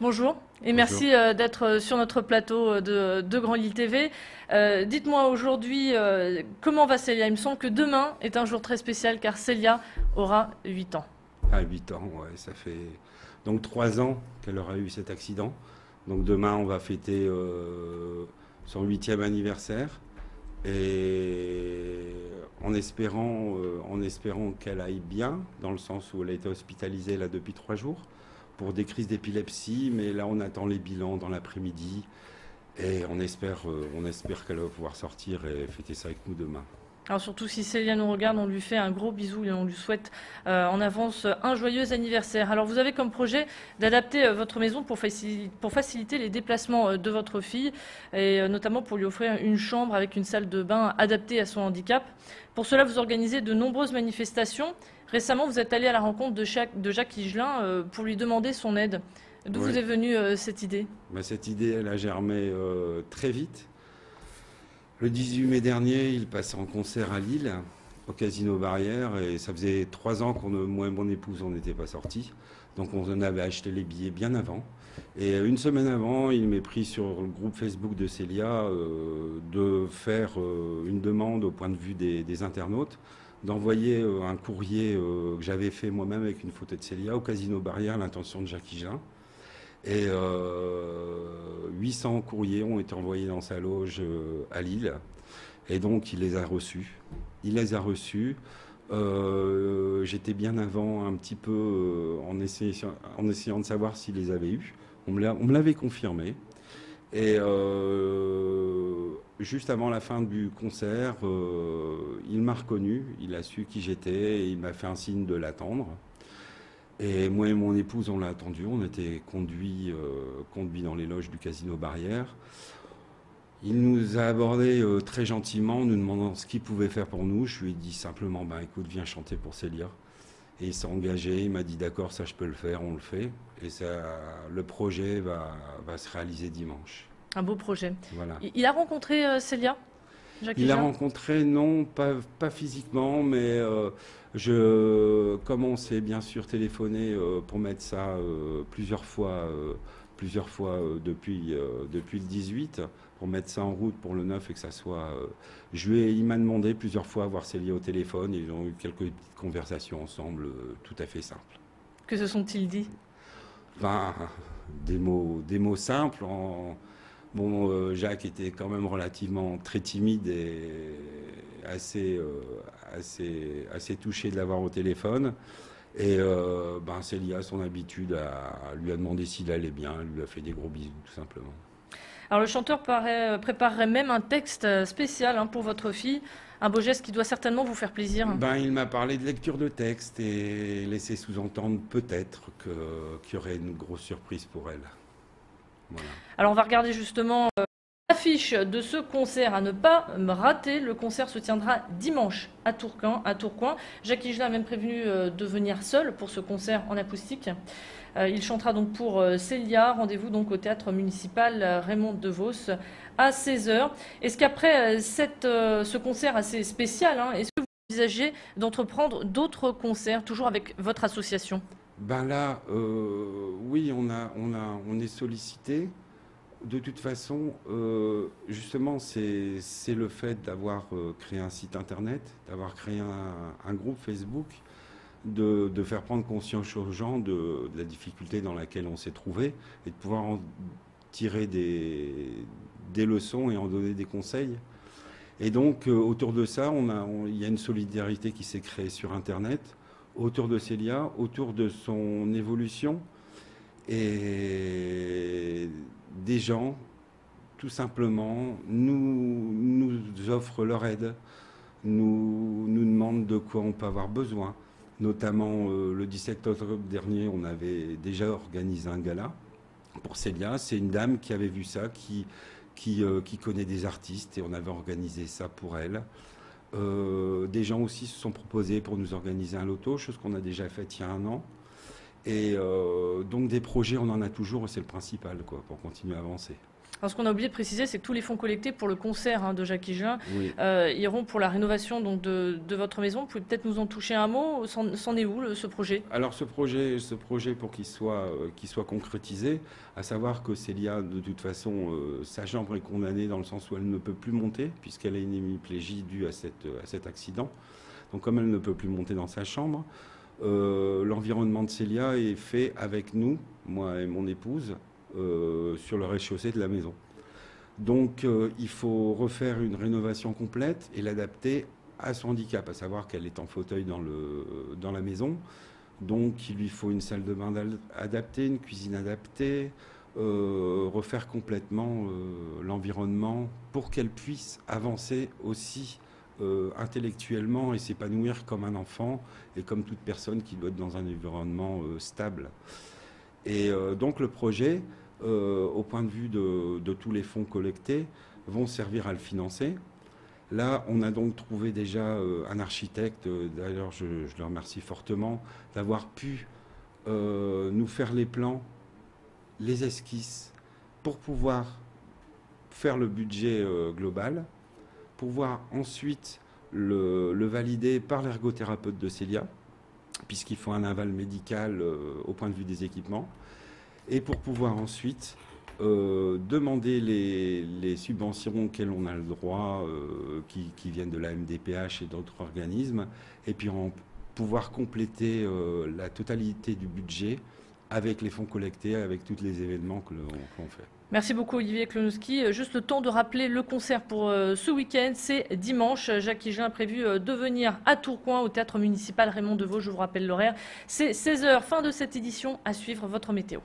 Bonjour et Bonjour. merci d'être sur notre plateau de Grand Lille TV. Dites-moi aujourd'hui comment va Célia? Il me semble que demain est un jour très spécial car Célia aura 8 ans. À 8 ans, ouais, ça fait donc 3 ans qu'elle aura eu cet accident. Donc demain, on va fêter son 8e anniversaire. Et en espérant qu'elle aille bien, dans le sens où elle a été hospitalisée là depuis 3 jours pour des crises d'épilepsie. Mais là, on attend les bilans dans l'après-midi. Et on espère qu'elle va pouvoir sortir et fêter ça avec nous demain. Alors surtout si Célia nous regarde, on lui fait un gros bisou et on lui souhaite en avance un joyeux anniversaire. Alors vous avez comme projet d'adapter votre maison pour faciliter les déplacements de votre fille et notamment pour lui offrir une chambre avec une salle de bain adaptée à son handicap. Pour cela, vous organisez de nombreuses manifestations. Récemment, vous êtes allé à la rencontre de Jacques Higelin pour lui demander son aide. D'où Oui. vous est venue cette idée? Cette idée, elle a germé très vite. Le 18 mai dernier, il passait en concert à Lille, au Casino Barrière, et ça faisait 3 ans moi et mon épouse, on n'était pas sortis. Donc on en avait acheté les billets bien avant. Et une semaine avant, il m'est pris sur le groupe Facebook de Célia de faire une demande au point de vue des internautes, d'envoyer un courrier que j'avais fait moi-même avec une photo de Célia au Casino Barrière à l'intention de Jacques Higelin. Et 800 courriers ont été envoyés dans sa loge à Lille. Et donc, il les a reçus. Il les a reçus. J'étais bien avant un petit peu en essayant de savoir s'il les avait eus. On me l'avait confirmé. Et juste avant la fin du concert, il m'a reconnu. Il a su qui j'étais et il m'a fait un signe de l'attendre. Et moi et mon épouse, on l'a attendu. On était conduits dans les loges du Casino Barrière. Il nous a abordés très gentiment, nous demandant ce qu'il pouvait faire pour nous. Je lui ai dit simplement, écoute, viens chanter pour Célia. Et il s'est engagé, il m'a dit, d'accord, ça je peux le faire, on le fait. Et ça, le projet va se réaliser dimanche. Un beau projet. Voilà. Il a rencontré Célia, Jacques Il l'a Higelin? rencontré, non, pas physiquement, mais comme on s'est bien sûr téléphoné pour mettre ça plusieurs fois depuis le 18, pour mettre ça en route pour le 9 et que ça soit... il m'a demandé plusieurs fois à voir Célia au téléphone, et ils ont eu quelques petites conversations ensemble, tout à fait simples. Que se sont-ils dit? Des mots simples. Jacques était quand même relativement très timide et assez touché de l'avoir au téléphone. Et Célia, son habitude, lui a demandé s'il allait bien. Elle lui a fait des gros bisous, tout simplement. Alors le chanteur préparerait même un texte spécial pour votre fille. Un beau geste qui doit certainement vous faire plaisir. Il m'a parlé de lecture de texte et laissé sous-entendre peut-être qu'il y aurait une grosse surprise pour elle. Voilà. Alors on va regarder justement l'affiche de ce concert à ne pas rater. Le concert se tiendra dimanche à Tourcoing. Jacques Higelin a même prévenu de venir seul pour ce concert en acoustique. Il chantera donc pour Célia. Rendez-vous donc au théâtre municipal Raymond DeVos à 16h. Est-ce qu'après ce concert assez spécial, est-ce que vous envisagez d'entreprendre d'autres concerts, toujours avec votre association? Oui, on est sollicité. De toute façon, justement, c'est le fait d'avoir créé un site internet, d'avoir créé un groupe Facebook, de faire prendre conscience aux gens de la difficulté dans laquelle on s'est trouvé et de pouvoir en tirer des leçons et en donner des conseils. Et donc, autour de ça, il y a une solidarité qui s'est créée sur internet, autour de Célia, autour de son évolution, et des gens, tout simplement, nous offrent leur aide, nous demandent de quoi on peut avoir besoin. Notamment, le 17 octobre dernier, on avait déjà organisé un gala pour Célia. C'est une dame qui avait vu ça, qui connaît des artistes, et on avait organisé ça pour elle. Des gens aussi se sont proposés pour nous organiser un loto, chose qu'on a déjà faite il y a 1 an. Et donc des projets, on en a toujours, et c'est le principal, quoi, pour continuer à avancer. Alors, ce qu'on a oublié de préciser, c'est que tous les fonds collectés pour le concert de Jacques Higelin Oui. iront pour la rénovation donc, de votre maison. Vous pouvez peut-être nous en toucher un mot. C'en est où ce projet? Alors ce projet pour qu'il soit concrétisé, à savoir que Célia, de toute façon, sa chambre est condamnée dans le sens où elle ne peut plus monter, puisqu'elle a une hémiplégie due à cet accident. Donc comme elle ne peut plus monter dans sa chambre, l'environnement de Célia est fait avec nous, moi et mon épouse, sur le rez-de-chaussée de la maison. Donc il faut refaire une rénovation complète et l'adapter à son handicap, à savoir qu'elle est en fauteuil dans la maison. Donc il lui faut une salle de bain adaptée, une cuisine adaptée, refaire complètement l'environnement pour qu'elle puisse avancer aussi intellectuellement et s'épanouir comme un enfant et comme toute personne qui doit être dans un environnement stable. Et donc le projet, au point de vue de tous les fonds collectés, vont servir à le financer. Là, on a donc trouvé déjà un architecte, d'ailleurs je le remercie fortement, d'avoir pu nous faire les plans, les esquisses, pour pouvoir faire le budget global, pouvoir ensuite le valider par l'ergothérapeute de Célia, puisqu'il faut un aval médical au point de vue des équipements, et pour pouvoir ensuite demander les subventions auxquelles on a le droit, qui viennent de la MDPH et d'autres organismes, et puis pouvoir compléter la totalité du budget avec les fonds collectés, avec tous les événements que l'on fait. Merci beaucoup Olivier Klonowski. Juste le temps de rappeler le concert pour ce week-end, c'est dimanche. Jacques Higelin a prévu de venir à Tourcoing au théâtre municipal Raymond Devaux. Je vous rappelle l'horaire, c'est 16h, fin de cette édition. À suivre votre météo.